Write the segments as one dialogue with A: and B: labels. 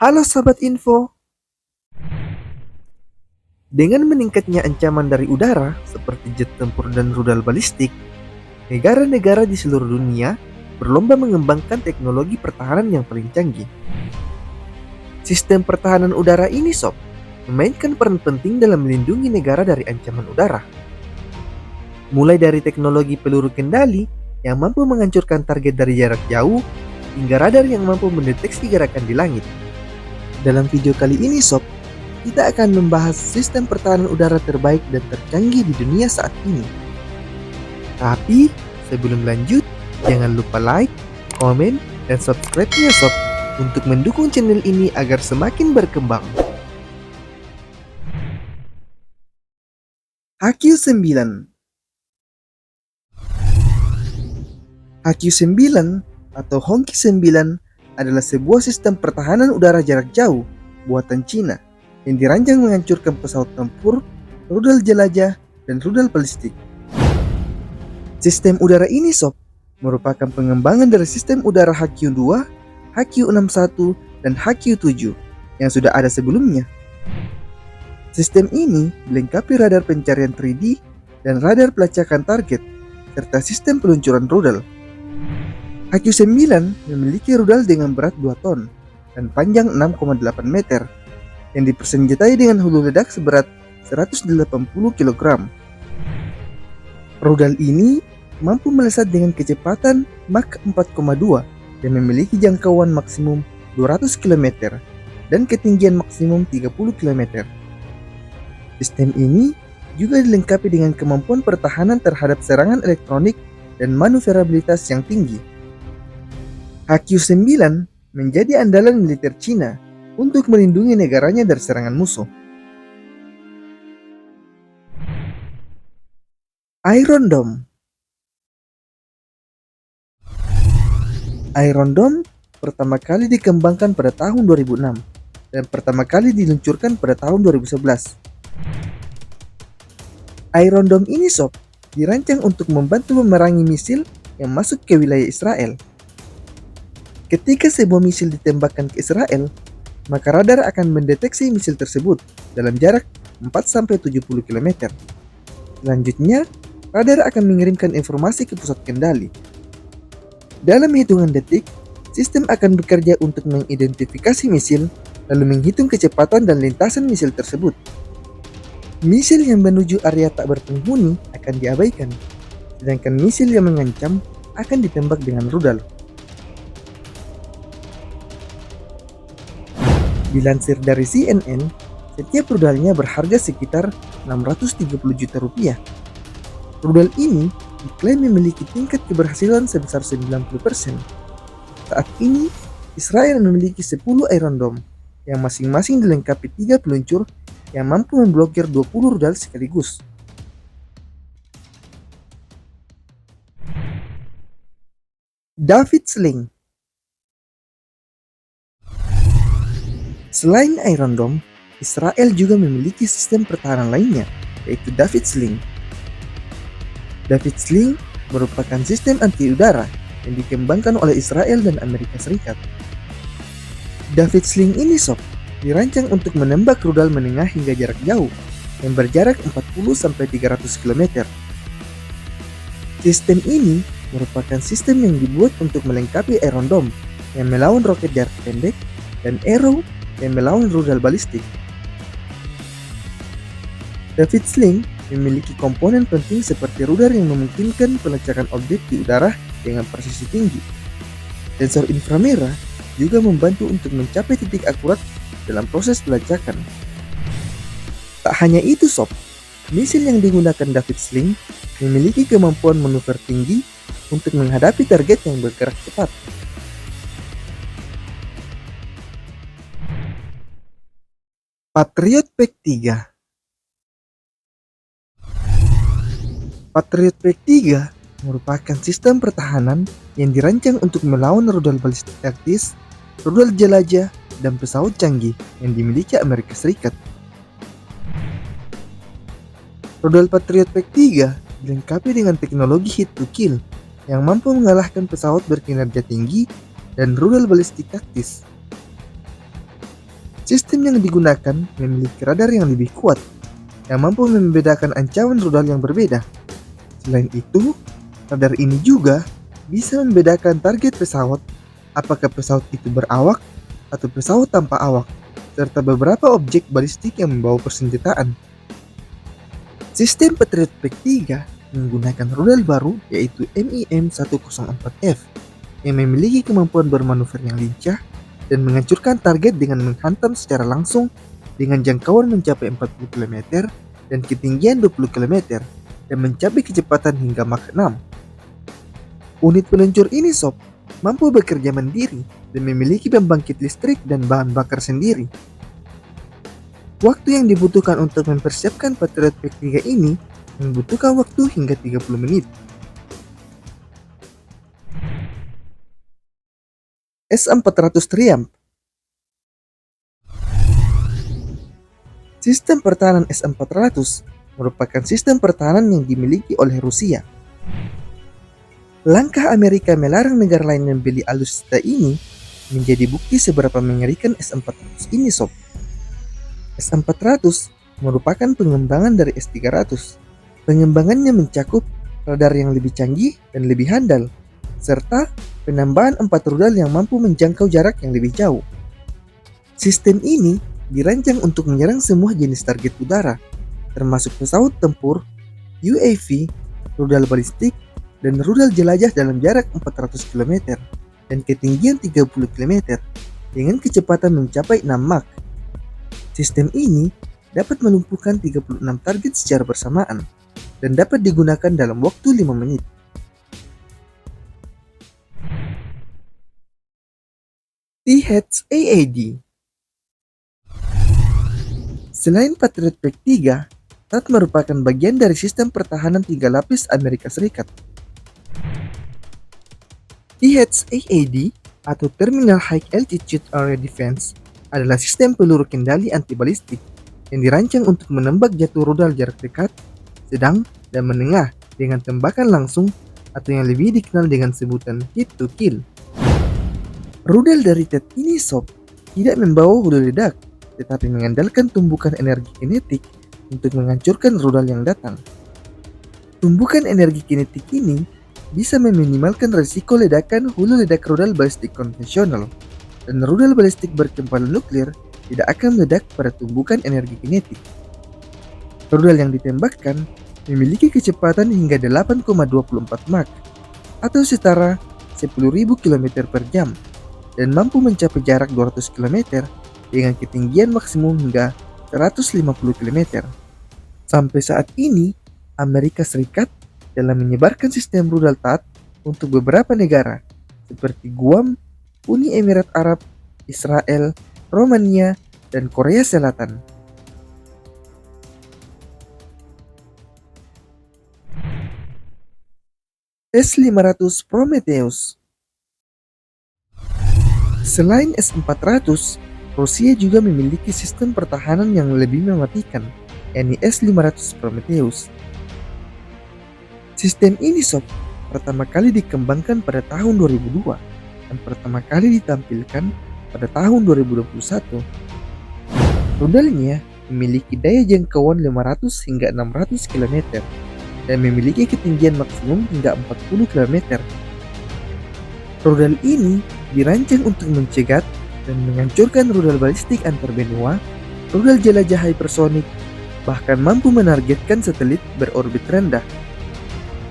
A: Halo Sahabat Info, dengan meningkatnya ancaman dari udara seperti jet tempur dan rudal balistik, negara-negara di seluruh dunia berlomba mengembangkan teknologi pertahanan yang paling canggih. Sistem pertahanan udara ini memainkan peran penting dalam melindungi negara dari ancaman udara. Mulai dari teknologi peluru kendali yang mampu menghancurkan target dari jarak jauh, hingga radar yang mampu mendeteksi gerakan di langit. Dalam video kali ini kita akan membahas sistem pertahanan udara terbaik dan tercanggih di dunia saat ini. Tapi sebelum lanjut, jangan lupa like, komen, dan subscribe-nya untuk mendukung channel ini agar semakin berkembang. HQ-9 HQ-9 atau Hongqi-9 adalah sebuah sistem pertahanan udara jarak jauh buatan Cina yang dirancang menghancurkan pesawat tempur, rudal jelajah, dan rudal balistik. Sistem udara ini merupakan pengembangan dari sistem udara HQ-2, HQ-61, dan HQ-7 yang sudah ada sebelumnya. Sistem ini dilengkapi radar pencarian 3D dan radar pelacakan target, serta sistem peluncuran rudal. HQ-9 memiliki rudal dengan berat 2 ton dan panjang 6,8 meter yang dipersenjatai dengan hulu ledak seberat 180 kg. Rudal ini mampu melesat dengan kecepatan Mach 4,2 dan memiliki jangkauan maksimum 200 km dan ketinggian maksimum 30 km. Sistem ini juga dilengkapi dengan kemampuan pertahanan terhadap serangan elektronik dan manuverabilitas yang tinggi. HQ-9 menjadi andalan militer Cina untuk melindungi negaranya dari serangan musuh. Iron Dome. Iron Dome pertama kali dikembangkan pada tahun 2006 dan pertama kali diluncurkan pada tahun 2011. Iron Dome ini dirancang untuk membantu memerangi misil yang masuk ke wilayah Israel. Ketika sebuah misil ditembakkan ke Israel, maka radar akan mendeteksi misil tersebut dalam jarak 4-70 km. Selanjutnya, radar akan mengirimkan informasi ke pusat kendali. Dalam hitungan detik, sistem akan bekerja untuk mengidentifikasi misil, lalu menghitung kecepatan dan lintasan misil tersebut. Misil yang menuju area tak berpenghuni akan diabaikan, sedangkan misil yang mengancam akan ditembak dengan rudal. Dilansir dari CNN, setiap rudalnya berharga sekitar 630 juta rupiah. Rudal ini diklaim memiliki tingkat keberhasilan sebesar 90%. Saat ini, Israel memiliki 10 Iron Dome yang masing-masing dilengkapi 3 peluncur yang mampu memblokir 20 rudal sekaligus. David Sling. Selain Iron Dome, Israel juga memiliki sistem pertahanan lainnya, yaitu David Sling. David Sling merupakan sistem anti-udara yang dikembangkan oleh Israel dan Amerika Serikat. David Sling ini dirancang untuk menembak rudal menengah hingga jarak jauh yang berjarak 40-300 km. Sistem ini merupakan sistem yang dibuat untuk melengkapi Iron Dome yang melawan roket jarak pendek dan Arrow yang melawan rudal balistik. David Sling memiliki komponen penting seperti rudal yang memungkinkan pelacakan objek di udara dengan presisi tinggi. Sensor inframerah juga membantu untuk mencapai titik akurat dalam proses pelacakan. Tak hanya itu misil yang digunakan David Sling memiliki kemampuan manuver tinggi untuk menghadapi target yang bergerak cepat. Patriot Pack 3. Patriot Pack 3 merupakan sistem pertahanan yang dirancang untuk melawan rudal balistik taktis, rudal jelajah, dan pesawat canggih yang dimiliki Amerika Serikat. Rudal Patriot Pack 3 dilengkapi dengan teknologi hit to kill yang mampu mengalahkan pesawat berkinerja tinggi dan rudal balistik taktis. Sistem yang digunakan memiliki radar yang lebih kuat, yang mampu membedakan ancaman rudal yang berbeda. Selain itu, radar ini juga bisa membedakan target pesawat, apakah pesawat itu berawak atau pesawat tanpa awak, serta beberapa objek balistik yang membawa persenjataan. Sistem Patriot P3 menggunakan rudal baru yaitu MIM-104F yang memiliki kemampuan bermanuver yang lincah dan menghancurkan target dengan menghantam secara langsung dengan jangkauan mencapai 40 km dan ketinggian 20 km dan mencapai kecepatan hingga Mach 6. Unit peluncur ini sob mampu bekerja mandiri dan memiliki pembangkit listrik dan bahan bakar sendiri. Waktu yang dibutuhkan untuk mempersiapkan Patriot P3 ini membutuhkan waktu hingga 30 menit. S-400 Triumph. Sistem pertahanan S-400 merupakan sistem pertahanan yang dimiliki oleh Rusia. Langkah Amerika melarang negara lain membeli alutsista ini menjadi bukti seberapa mengerikan S-400 ini sob. S-400 merupakan pengembangan dari S-300. Pengembangannya mencakup radar yang lebih canggih dan lebih handal, serta penambahan 4 rudal yang mampu menjangkau jarak yang lebih jauh. Sistem ini dirancang untuk menyerang semua jenis target udara, termasuk pesawat tempur, UAV, rudal balistik, dan rudal jelajah dalam jarak 400 km dan ketinggian 30 km dengan kecepatan mencapai 6 Mach. Sistem ini dapat melumpuhkan 36 target secara bersamaan dan dapat digunakan dalam waktu 5 menit. THAAD. Selain Patriot P3, THAAD merupakan bagian dari sistem pertahanan 3 lapis Amerika Serikat. THAAD atau Terminal High Altitude Area Defense adalah sistem peluru kendali anti-balistik yang dirancang untuk menembak jatuh rudal jarak dekat, sedang, dan menengah dengan tembakan langsung atau yang lebih dikenal dengan sebutan hit to kill. Rudal dari THAAD ini sob tidak membawa hulu ledak, tetapi mengandalkan tumbukan energi kinetik untuk menghancurkan rudal yang datang. Tumbukan energi kinetik ini bisa meminimalkan risiko ledakan hulu ledak rudal balistik konvensional, dan rudal balistik berkempalan nuklir tidak akan meledak pada tumbukan energi kinetik. Rudal yang ditembakkan memiliki kecepatan hingga 8,24 Mach atau setara 10.000 km per jam dan mampu mencapai jarak 200 km dengan ketinggian maksimum hingga 150 km. Sampai saat ini, Amerika Serikat dalam menyebarkan sistem rudal THAAD untuk beberapa negara seperti Guam, Uni Emirat Arab, Israel, Romania, dan Korea Selatan. S-500 Prometheus. Selain S-400, Rusia juga memiliki sistem pertahanan yang lebih mematikan, yakni S-500 Prometheus. Sistem ini sob pertama kali dikembangkan pada tahun 2002 dan pertama kali ditampilkan pada tahun 2021. Rudalnya memiliki daya jangkauan 500 hingga 600 km dan memiliki ketinggian maksimum hingga 40 km. Rudal ini dirancang untuk mencegat dan menghancurkan rudal balistik antar benua, rudal jelajah hypersonik, bahkan mampu menargetkan satelit berorbit rendah.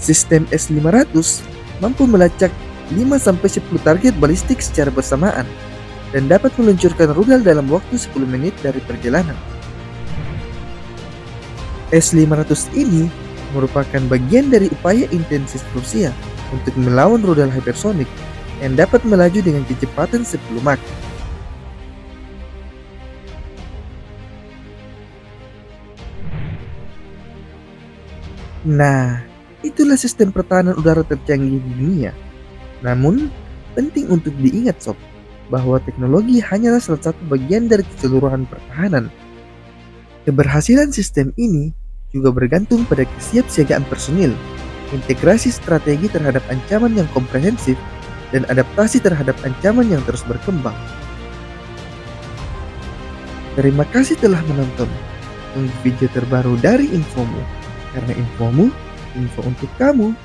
A: Sistem S-500 mampu melacak 5-10 target balistik secara bersamaan dan dapat meluncurkan rudal dalam waktu 10 menit dari perjalanan. S-500 ini merupakan bagian dari upaya intensif Rusia untuk melawan rudal hypersonik yang dapat melaju dengan kecepatan 10 Mach. Nah, itulah sistem pertahanan udara tercanggih di dunia. Namun, penting untuk diingat sob, bahwa teknologi hanyalah salah satu bagian dari keseluruhan pertahanan. Keberhasilan sistem ini juga bergantung pada kesiapsiagaan personil, integrasi strategi terhadap ancaman yang komprehensif, dan adaptasi terhadap ancaman yang terus berkembang. Terima kasih telah menonton. Tunggu video terbaru dari Infomu. Karena infomu, info untuk kamu.